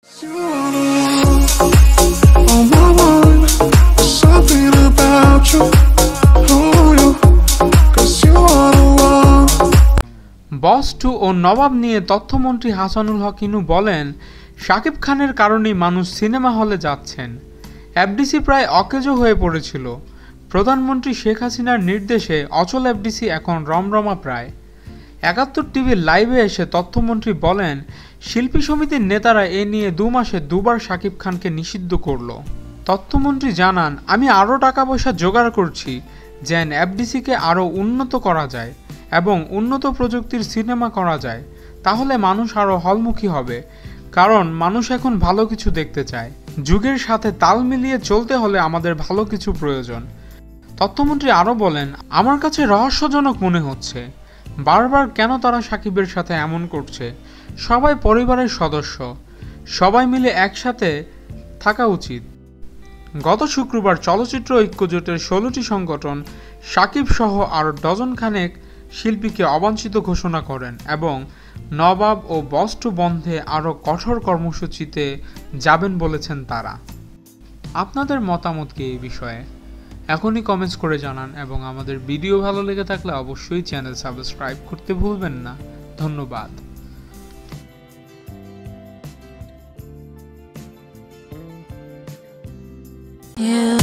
বস 2 ও নবাব নিয়ে তথ্যমন্ত্রী হাসানুল হক ইনু বলেন, শাকিব খানের কারণেই মানুষ সিনেমা হলে যাচ্ছেন। এফডিসি প্রায় অকেজো হয়ে পড়েছিল। প্রধানমন্ত্রী শেখ হাসিনার নির্দেশে অচল এফডিসি এখন রমরমা প্রায়। ৭১ টিভির লাইভে এসে তথ্যমন্ত্রী বলেন, শিল্পী সমিতির নেতারা এ নিয়ে ২ মাসে ২বার শাকিব খানকে নিষিদ্ধ করল। তথ্যমন্ত্রী জানান, আমি আরও টাকা পয়সা জোগাড় করছি যেন এফডিসিকে আরও উন্নত করা যায় এবং উন্নত প্রযুক্তির সিনেমা করা যায়। তাহলে মানুষ আরও হলমুখী হবে, কারণ মানুষ এখন ভালো কিছু দেখতে চায়। যুগের সাথে তাল মিলিয়ে চলতে হলে আমাদের ভালো কিছু প্রয়োজন। তথ্যমন্ত্রী আরও বলেন, আমার কাছে রহস্যজনক মনে হচ্ছে বারবার কেন তারা শাকিবের সাথে এমন করছে। সবাই পরিবারের সদস্য, সবাই মিলে একসাথে থাকা উচিত। গত শুক্রবার চলচ্চিত্র ঐক্যজোটের ১৬টি সংগঠন শাকিব সহ আরও ডজন খানেক শিল্পীকে অবাঞ্ছিত ঘোষণা করেন এবং নবাব ও বস 2 বন্ধে আরও কঠোর কর্মসূচিতে যাবেন বলেছেন তারা। আপনাদের মতামত কি এই বিষয়ে? এখনই কমেন্টস করে জানান এবং আমাদের ভিডিও ভালো লেগে থাকলে অবশ্যই চ্যানেল সাবস্ক্রাইব করতে ভুলবেন না। ধন্যবাদ। Yeah.